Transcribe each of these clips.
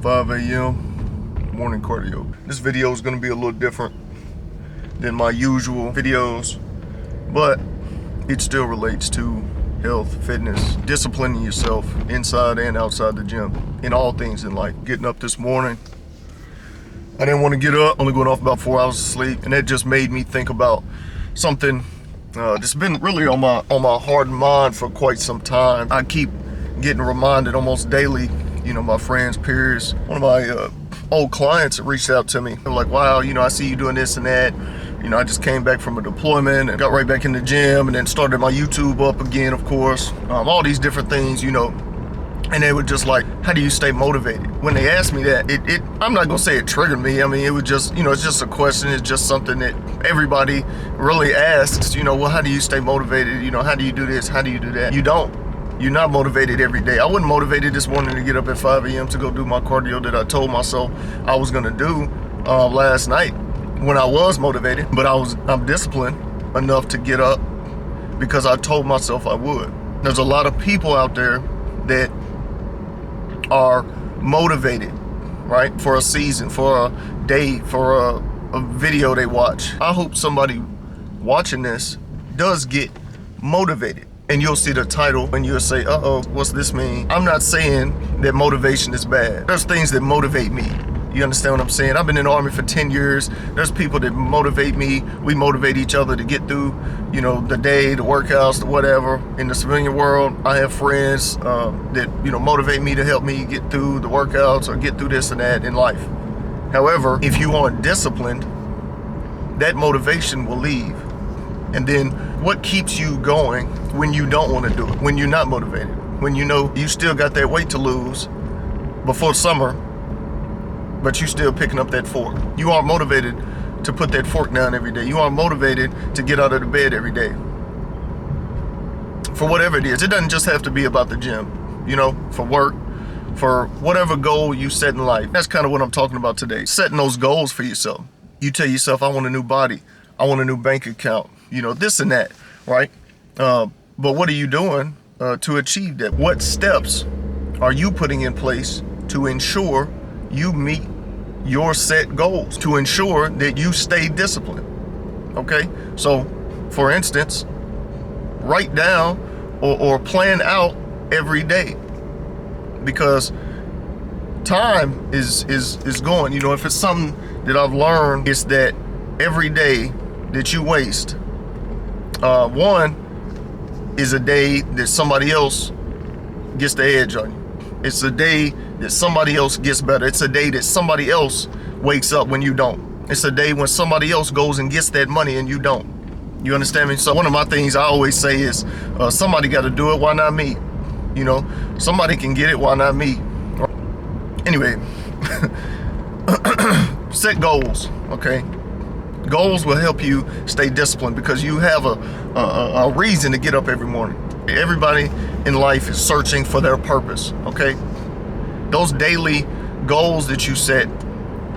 5 a.m. morning cardio. This video is gonna be a little different than my usual videos, but it still relates to health, fitness, disciplining yourself inside and outside the gym, in all things in life. Getting up this morning, I didn't want to get up, only going off about 4 hours of sleep, and that just made me think about something that's been really on my heart and mind for quite some time. I keep getting reminded almost daily, my friends, peers, one of my old clients reached out to me. They were like, wow, I see you doing this and that. I just came back from a deployment and got right back in the gym and then started my YouTube up again, of course. All these different things, and they were just like, how do you stay motivated? When they asked me that, I'm not gonna say it triggered me. I mean, it was just, it's just a question. It's just something that everybody really asks, well, how do you stay motivated? How do you do this? How do you do that? You don't. You're not motivated every day. I wasn't motivated this morning to get up at 5 a.m. to go do my cardio that I told myself I was gonna do last night when I was motivated, but I'm disciplined enough to get up because I told myself I would. There's a lot of people out there that are motivated, right? For a season, for a day, for a video they watch. I hope somebody watching this does get motivated. And you'll see the title and you'll say, uh-oh, what's this mean? I'm not saying that motivation is bad. There's things that motivate me. You understand what I'm saying? I've been in the Army for 10 years. There's people that motivate me. We motivate each other to get through, the day, the workouts, the whatever. In the civilian world, I have friends that, motivate me to help me get through the workouts or get through this and that in life. However, if you aren't disciplined, that motivation will leave. And then what keeps you going when you don't want to do it, when you're not motivated, when you still got that weight to lose before summer, but you still picking up that fork. You aren't motivated to put that fork down every day. You aren't motivated to get out of the bed every day. For whatever it is, it doesn't just have to be about the gym, for work, for whatever goal you set in life. That's kind of what I'm talking about today. Setting those goals for yourself. You tell yourself, I want a new body. I want a new bank account, this and that, right? But what are you doing to achieve that? What steps are you putting in place to ensure you meet your set goals, to ensure that you stay disciplined? Okay, so for instance, write down or plan out every day, because time is going. If it's something that I've learned, it's that every day that you waste, one is a day that somebody else gets the edge on you. It's a day that somebody else gets better. It's a day that somebody else wakes up when you don't. It's a day when somebody else goes and gets that money and you don't. You understand me? So one of my things I always say is, somebody got to do it. Why not me? Somebody can get it. Why not me? Anyway, set goals, okay? Goals will help you stay disciplined because you have a reason to get up every morning. Everybody in life is searching for their purpose, okay? Those daily goals that you set,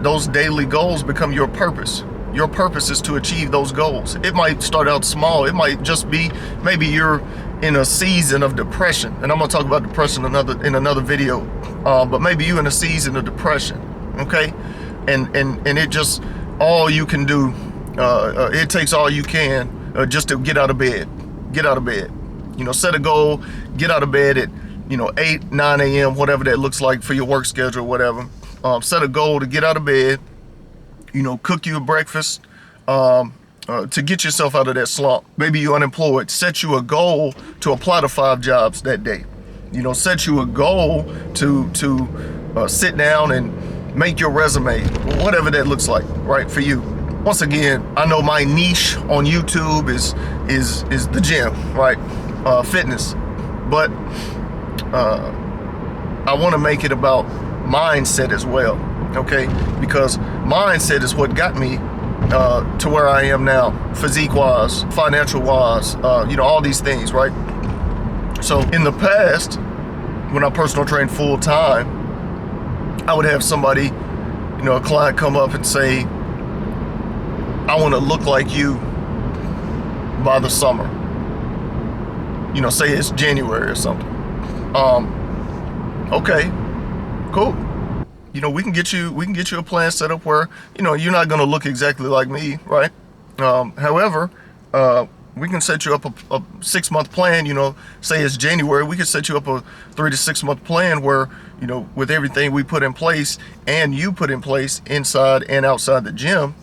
those daily goals become your purpose. Your purpose is to achieve those goals. It might start out small. It might just be, maybe you're in a season of depression, and I'm gonna talk about depression in another video, but maybe you're in a season of depression, okay? And it just, all you can do, it takes all you can just to get out of bed. Get out of bed. Set a goal, get out of bed at 8, 9 a.m., whatever that looks like for your work schedule or whatever. Set a goal to get out of bed, cook you a breakfast to get yourself out of that slump. Maybe you're unemployed. Set you a goal to apply to 5 jobs that day. Set you a goal to sit down and make your resume, whatever that looks like, right, for you. Once again, I know my niche on YouTube is the gym, right, fitness, but I want to make it about mindset as well, okay, because mindset is what got me to where I am now, physique-wise, financial-wise, all these things, right? So in the past, when I personal trained full-time, I would have somebody, a client come up and say, I want to look like you by the summer. Say it's January or something. Okay, cool. we can get you a plan set up where, you're not going to look exactly like me, right? However, we can set you up a 6-month plan. Say it's January, we can set you up a 3 to 6 month plan where, with everything we put in place and you put in place inside and outside the gym,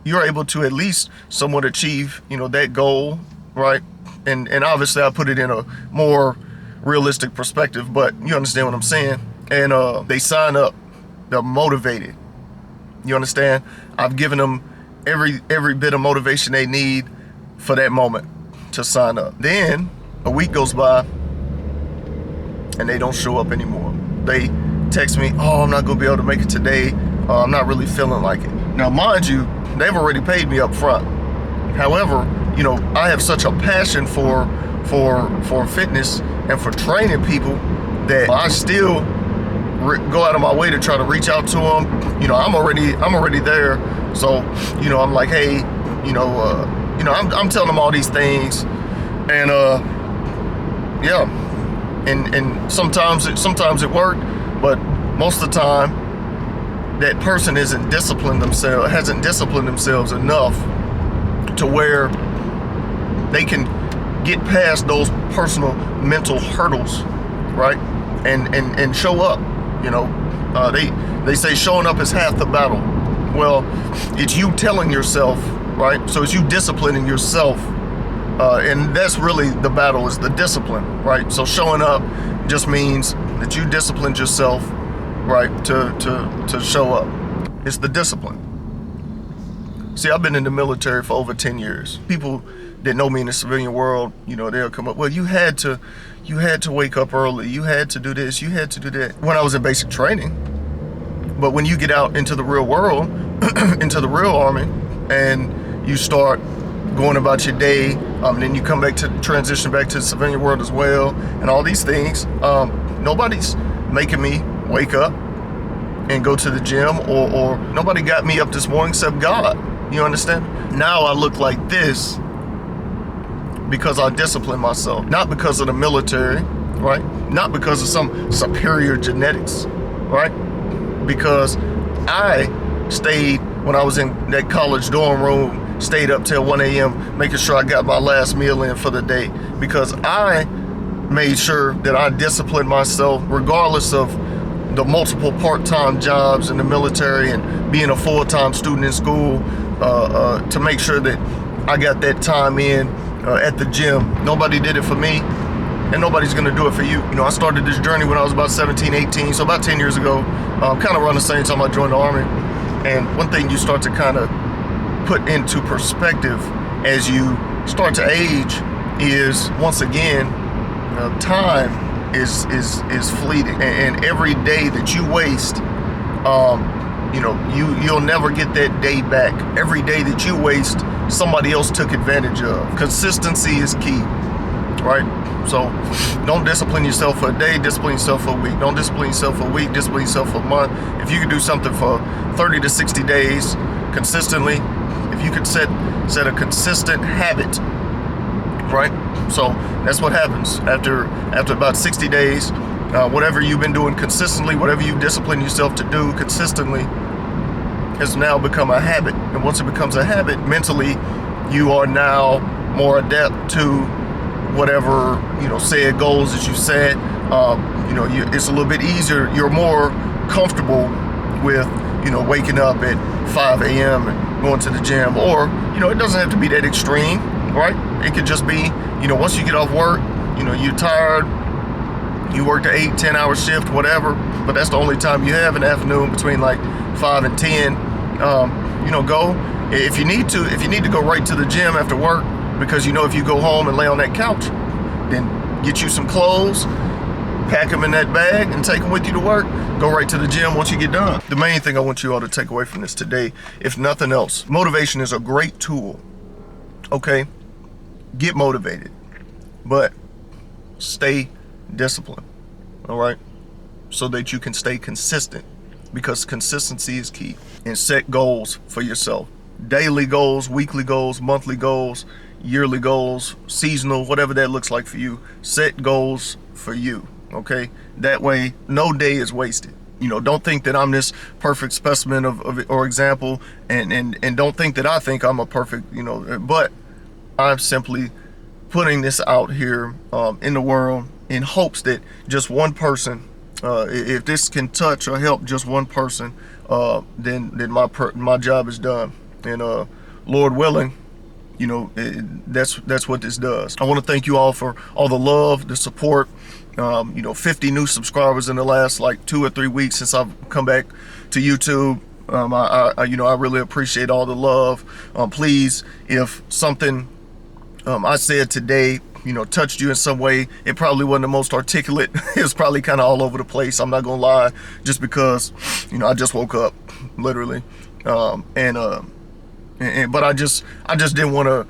you're able to at least somewhat achieve, that goal, right? And obviously I put it in a more realistic perspective, but you understand what I'm saying. And they sign up, they're motivated. You understand? I've given them every bit of motivation they need for that moment to sign up. Then a week goes by and they don't show up anymore. They text me, oh, I'm not gonna be able to make it today. I'm not really feeling like it. Now, mind you, they've already paid me up front. However, I have such a passion for fitness and for training people that I still go out of my way to try to reach out to them. I'm already there. So, I'm like, hey, I'm telling them all these things, and yeah, and sometimes it worked, but most of the time, that person hasn't disciplined themselves enough to where they can get past those personal mental hurdles, right? And show up. They say showing up is half the battle. Well, it's you telling yourself, right? So it's you disciplining yourself, and that's really the battle, is the discipline, right? So showing up just means that you disciplined yourself, right, to show up. It's the discipline. See, I've been in the military for over 10 years. People that know me in the civilian world, they'll come up, well, you had to wake up early, you had to do this, you had to do that, when I was in basic training. But when you get out into the real world, into the real army, and you start going about your day, and then you come back to transition back to the civilian world as well, and all these things, nobody's making me wake up and go to the gym, or nobody got me up this morning except God. You understand? Now I look like this because I discipline myself, not because of the military, right? Not because of some superior genetics, right? Because I stayed, when I was in that college dorm room, stayed up till 1 a.m. making sure I got my last meal in for the day, because I made sure that I disciplined myself regardless of the multiple part-time jobs in the military and being a full-time student in school, to make sure that I got that time in at the gym. Nobody did it for me, and nobody's gonna do it for you. I started this journey when I was about 17, 18, so about 10 years ago, kind of around the same time I joined the Army. And one thing you start to kind of put into perspective as you start to age is, once again, time is fleeting, and every day that you waste, you'll never get that day back. Every day that you waste, somebody else took advantage of. Consistency is key, right? So don't discipline yourself for a day, discipline yourself for a week. Don't discipline yourself for a week, discipline yourself for a month. If you can do something for 30 to 60 days consistently, if you could set a consistent habit, right? So that's what happens after about 60 days. Whatever you've been doing consistently, whatever you discipline yourself to do consistently, has now become a habit. And once it becomes a habit, mentally, you are now more adept to whatever said goals that you set. It's a little bit easier. You're more comfortable with waking up at 5 a.m. and going to the gym, or it doesn't have to be that extreme, right? It could just be once you get off work, you're tired, you worked an 8-10 hour shift, whatever, but that's the only time you have in the afternoon between like 5 and 10. Go if you need to go right to the gym after work, because if you go home and lay on that couch, then get you some clothes, pack them in that bag, and take them with you to work. Go right to the gym once you get done. The main thing I want you all to take away from this today, if nothing else, motivation is a great tool. Okay? Get motivated, but stay disciplined, all right? So that you can stay consistent, because consistency is key. And set goals for yourself. Daily goals, weekly goals, monthly goals, yearly goals, seasonal, whatever that looks like for you. Set goals for you, okay? That way, no day is wasted. You know, don't think that I'm this perfect specimen of or example, and don't think that I think I'm a perfect, you know, but I'm simply putting this out here in the world in hopes that just one person, if this can touch or help just one person, then my job is done. And Lord willing, you know, that's what this does. I want to thank you all for all the love, the support. You know, 50 new subscribers in the last like 2 or 3 weeks since I've come back to YouTube. You know, I really appreciate all the love. Please, if something I said today, you know, touched you in some way, it probably wasn't the most articulate. It was probably kind of all over the place. I'm not gonna lie, just because, you know, I just woke up, literally, but I just didn't want to.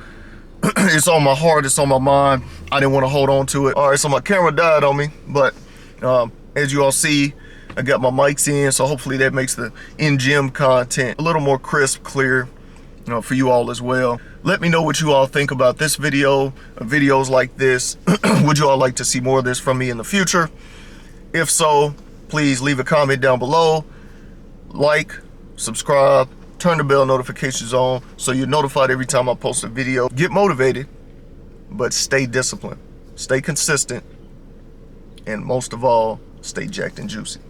It's on my heart, it's on my mind. I didn't want to hold on to it. All right, so my camera died on me, but as you all see, I got my mics in, so hopefully that makes the in-gym content a little more crisp, clear, you know, for you all as well. Let me know what you all think about this video, videos like this. Would you all like to see more of this from me in the future? If so, please leave a comment down below, like, subscribe, turn the bell notifications on so you're notified every time I post a video. Get motivated, but stay disciplined, stay consistent, and most of all, stay jacked and juicy.